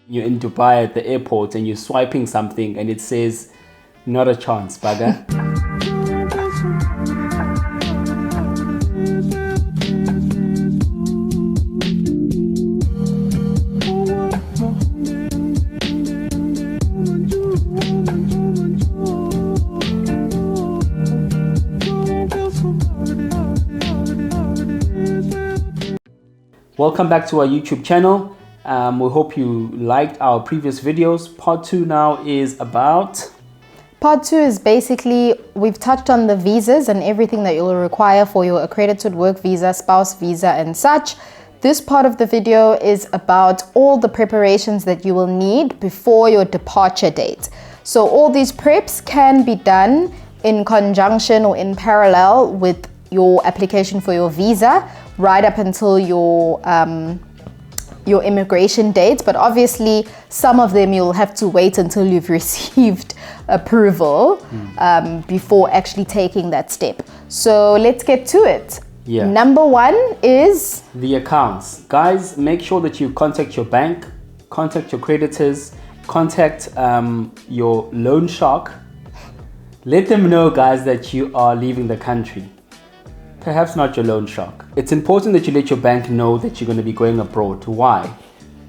You're in Dubai at the airport and you're swiping something and it says, not a chance, bugger. Welcome back to our YouTube channel. We hope you liked our previous videos. Part 2 now is about... Part 2 is basically, we've touched on the visas and everything that you'll require for your accredited work visa, spouse visa and such. This part of the video is about all the preparations that you will need before your departure date. So all these preps can be done in conjunction or in parallel with your application for your visa, right up until your immigration date. But obviously some of them you'll have to wait until you've received approval before actually taking that step. So let's get to it. Yeah. Number 1 is the accounts. Guys, make sure that you contact your bank, contact your creditors, contact your loan shark. Let them know, guys, that you are leaving the country. Perhaps not your loan shark. It's important that you let your bank know that you're going to be going abroad. Why?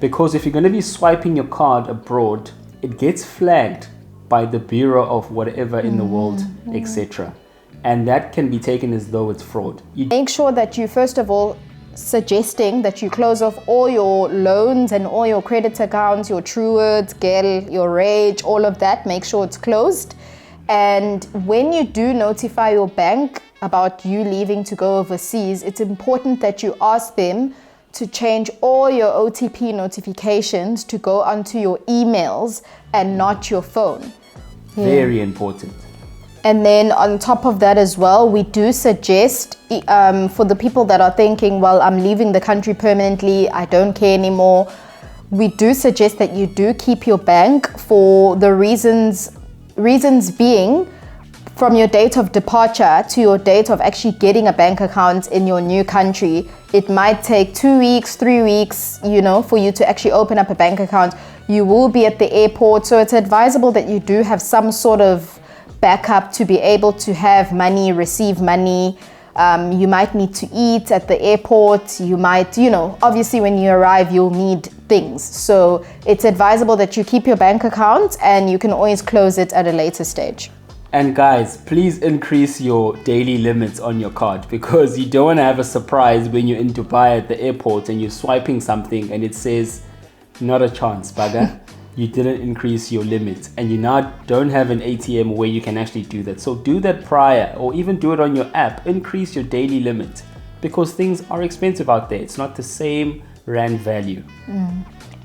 Because if you're going to be swiping your card abroad, it gets flagged by the Bureau of whatever in the world, etc. And that can be taken as though it's fraud. Make sure that you, first of all, suggesting that you close off all your loans and all your credit accounts, your Truwords, Gel, your Rage, all of that. Make sure it's closed. And when you do notify your bank about you leaving to go overseas, it's important that you ask them to change all your OTP notifications to go onto your emails and not your phone. Very important. And then on top of that as well, we do suggest for the people that are thinking, well, I'm leaving the country permanently, I don't care anymore. We do suggest that you do keep your bank for the reasons being, from your date of departure to your date of actually getting a bank account in your new country, it might take 2 weeks, 3 weeks, for you to actually open up a bank account. You will be at the airport, so it's advisable that you do have some sort of backup to be able to have money, receive money. You might need to eat at the airport. You might, obviously when you arrive, you'll need things. So it's advisable that you keep your bank account and you can always close it at a later stage. And guys, please increase your daily limits on your card, because you don't want to have a surprise when you're in Dubai at the airport and you're swiping something and it says, not a chance, bugger. You didn't increase your limit and you now don't have an ATM where you can actually do that. So do that prior, or even do it on your app. Increase your daily limit, because things are expensive out there. It's not the same rand value.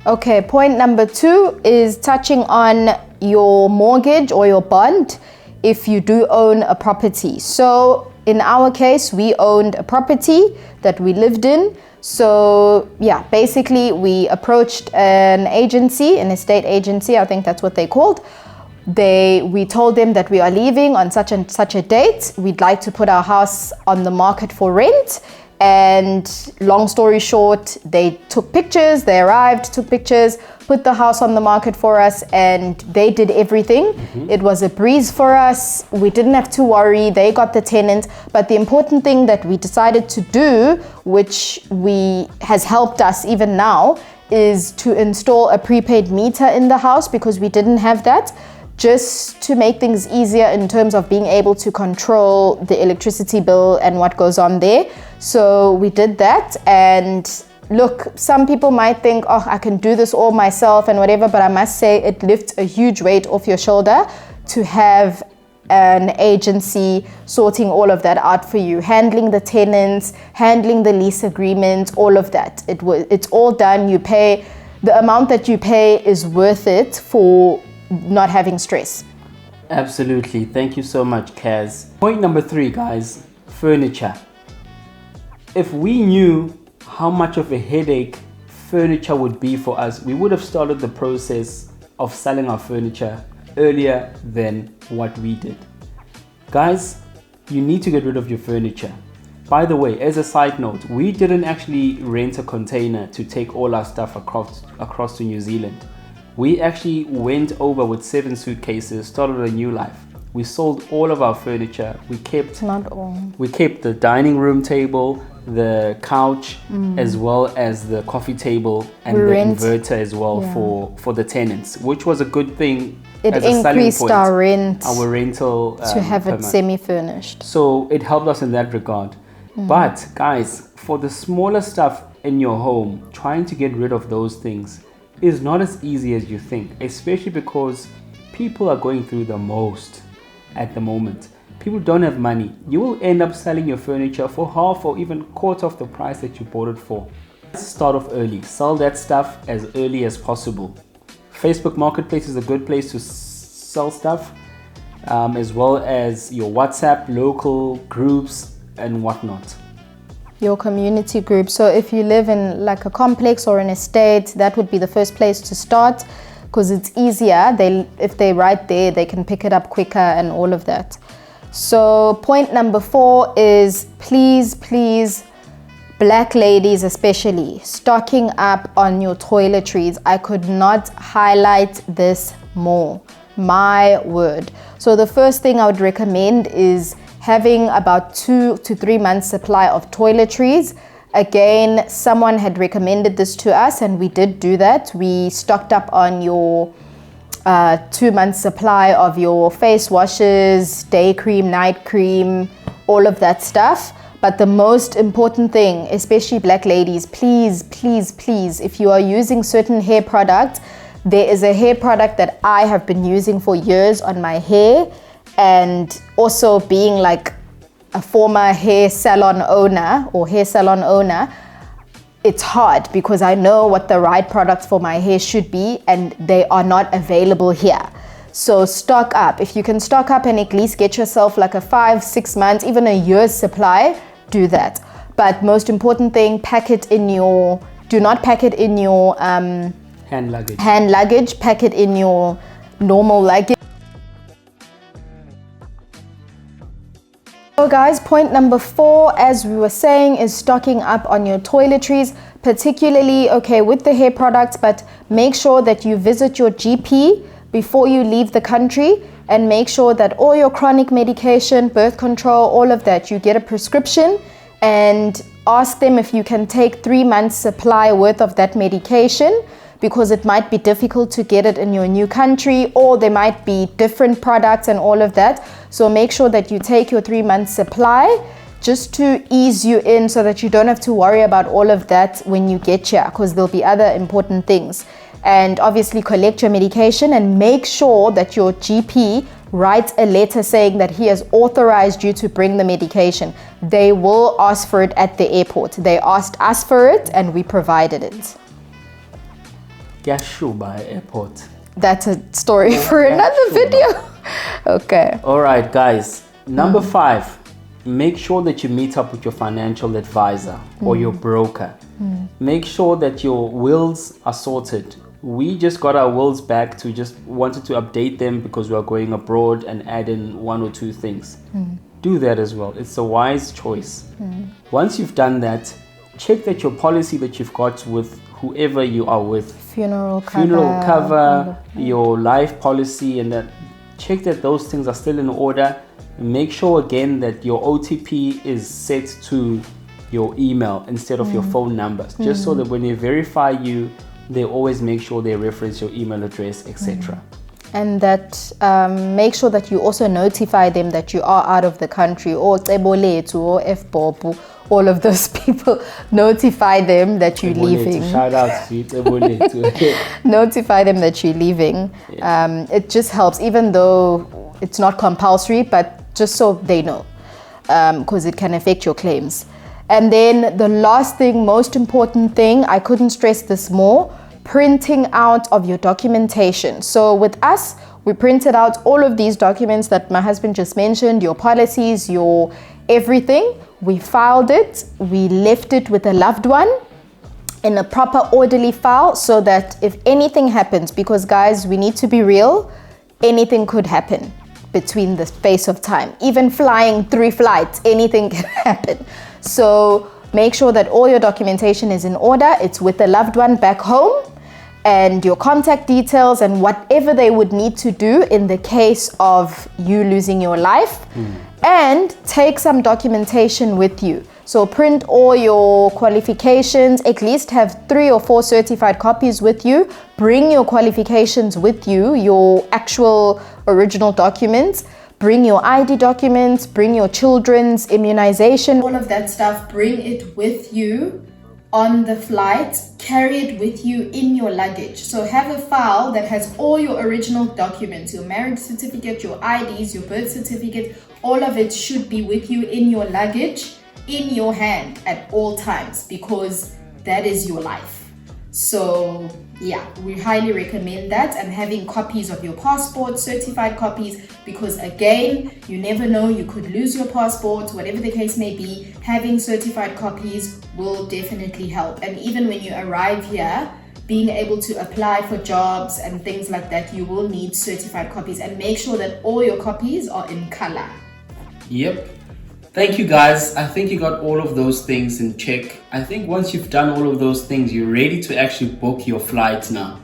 Okay, point number 2 is touching on your mortgage or your bond if you do own a property. So in our case, we owned a property that we lived in. So yeah, basically we approached an agency, an estate agency, I think that's what they called. We told them that we are leaving on such and such a date. We'd like to put our house on the market for rent. And long story short, they took pictures, they arrived, took pictures, put the house on the market for us, and they did everything. It was a breeze for us. We didn't have to worry. They got the tenant. But the important thing that we decided to do, which has helped us even now, is to install a prepaid meter in the house, because we didn't have that, just to make things easier in terms of being able to control the electricity bill and what goes on there. So we did that. And look, some people might think, oh, I can do this all myself and whatever, but I must say it lifts a huge weight off your shoulder to have an agency sorting all of that out for you, handling the tenants, handling the lease agreement, all of that. It's all done. You pay, the amount that you pay is worth it for not having stress. Absolutely. Thank you so much, Kaz. Point number 3, guys, furniture. If we knew how much of a headache furniture would be for us, we would have started the process of selling our furniture earlier than what we did. Guys, you need to get rid of your furniture. By the way, as a side note, we didn't actually rent a container to take all our stuff across to New Zealand. We actually went over with 7 suitcases, started a new life. We sold all of our furniture. We kept Not all. We kept the dining room table, the couch, as well as the coffee table and the inverter as well for the tenants, which was a good thing. It as a selling increased point, our rent our rental to have per it month. semi-furnished. So it helped us in that regard. But guys, for the smaller stuff in your home, trying to get rid of those things is not as easy as you think, especially because people are going through the most at the moment. People don't have money. You will end up selling your furniture for half or even quarter of the price that you bought it for. Start off early. Sell that stuff as early as possible. Facebook Marketplace is a good place to sell stuff, as well as your WhatsApp, local groups and whatnot. Your community group. So if you live in like a complex or an estate, that would be the first place to start, because it's easier. If they're right there, they can pick it up quicker and all of that. So point number 4 is please, Black ladies especially, stocking up on your toiletries. I could not highlight this more. My word. So the first thing I would recommend is having about 2 to 3 months supply of toiletries. Again, someone had recommended this to us and we did do that. We stocked up on your 2 months supply of your face washes, day cream, night cream, all of that stuff. But the most important thing, especially Black ladies, please, if you are using certain hair products, there is a hair product that I have been using for years on my hair, and also being like a former hair salon owner, it's hard because I know what the right products for my hair should be and they are not available here. So stock up. If you can stock up and at least get yourself like a 5-6 months, even a year's supply, do that. But most important thing, do not pack it in your hand luggage, pack it in your normal luggage. So guys, point number 4, as we were saying, is stocking up on your toiletries, particularly, with the hair products, but make sure that you visit your GP before you leave the country and make sure that all your chronic medication, birth control, all of that, you get a prescription and ask them if you can take 3 months supply worth of that medication, because it might be difficult to get it in your new country, or there might be different products and all of that. So make sure that you take your 3 months supply just to ease you in so that you don't have to worry about all of that when you get here, because there'll be other important things. And obviously collect your medication and make sure that your GP writes a letter saying that he has authorized you to bring the medication. They will ask for it at the airport. They asked us for it and we provided it. Gashuba Airport. That's a story for another video. Okay. All right, guys. Number 5, make sure that you meet up with your financial advisor or your broker. Make sure that your wills are sorted. We just got our wills back wanted to update them because we are going abroad and add in 1 or 2 things. Do that as well. It's a wise choice. Once you've done that, check that your policy that you've got with whoever you are with, funeral cover, your life policy, and that, check that those things are still in order. Make sure again that your OTP is set to your email instead of your phone numbers, just so that when they verify you, they always make sure they reference your email address, etc. And that make sure that you also notify them that you are out of the country, or Teboletu or FBOB, all of those people. Notify them that you're leaving. Shout out to Teboletu. Notify them that you're leaving. Yeah. It just helps, even though it's not compulsory, but just so they know, because it can affect your claims. And then the last thing, most important thing, I couldn't stress this more, printing out of your documentation. So with us, we printed out all of these documents that my husband just mentioned, your policies, your everything. We filed it, we left it with a loved one in a proper orderly file, so that if anything happens, because guys, we need to be real, anything could happen between the space of time. Even flying 3 flights, anything can happen. So make sure that all your documentation is in order, it's with a loved one back home, and your contact details and whatever they would need to do in the case of you losing your life. And take some documentation with you. So print all your qualifications, at least have 3 or 4 certified copies with you. Bring your qualifications with you, your actual original documents. Bring your ID documents, bring your children's immunization, all of that stuff, bring it with you on the flight, carry it with you in your luggage. So have a file that has all your original documents, your marriage certificate, your IDs, your birth certificate, all of it should be with you in your luggage, in your hand at all times, because that is your life. So yeah, we highly recommend that, and having copies of your passport, certified copies, because again, you never know, you could lose your passport, whatever the case may be. Having certified copies will definitely help. And even when you arrive here, being able to apply for jobs and things like that, you will need certified copies, and make sure that all your copies are in color. Yep. Thank you guys. I think you got all of those things in check. I think once you've done all of those things, you're ready to actually book your flights now.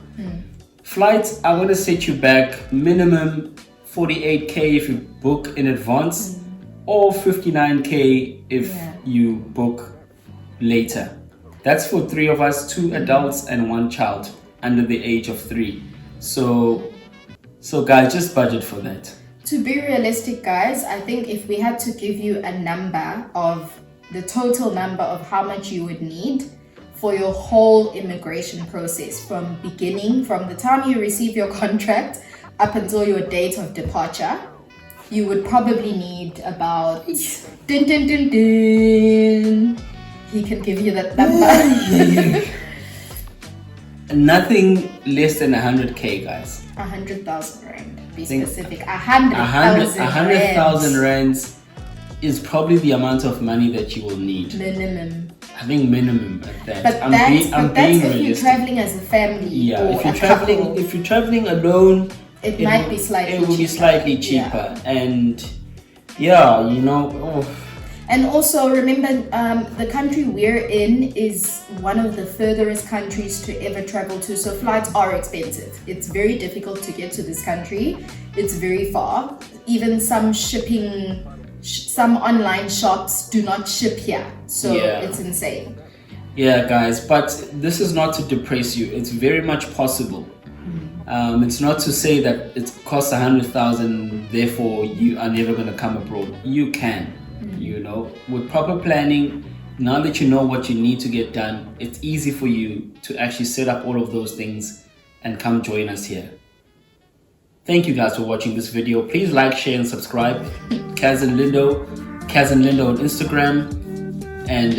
Flights, I want to set you back minimum 48k if you book in advance, or 59k if you book later. That's for 3 of us, 2 adults and 1 child under the age of 3. So guys, just budget for that. To be realistic, guys, I think if we had to give you a number of the total number of how much you would need for your whole immigration process, from the time you receive your contract up until your date of departure, you would probably need about he can give you that number. Nothing less than 100k, guys. 100,000 rand. Be specific. 100,000 rands is probably the amount of money that you will need. Minimum. I think minimum at that. But that's if you're traveling as a family. Yeah, or if you're traveling alone, it might be slightly cheaper. It will be slightly cheaper. Yeah. And yeah, you know. And also remember, the country we're in is one of the furthest countries to ever travel to. So flights are expensive. It's very difficult to get to this country. It's very far. Even some online shops do not ship here. So it's insane. Yeah, guys, but this is not to depress you. It's very much possible. It's not to say that it costs 100,000, therefore you are never going to come abroad. You can. You know, with proper planning, now that you know what you need to get done, it's easy for you to actually set up all of those things and come join us here. Thank you guys for watching this video. Please like, share and subscribe. Kaz and Lindo on Instagram and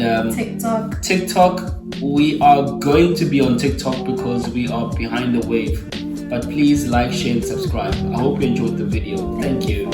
TikTok. We are going to be on TikTok because we are behind the wave. But please like, share and subscribe. I hope you enjoyed the video. Thank you.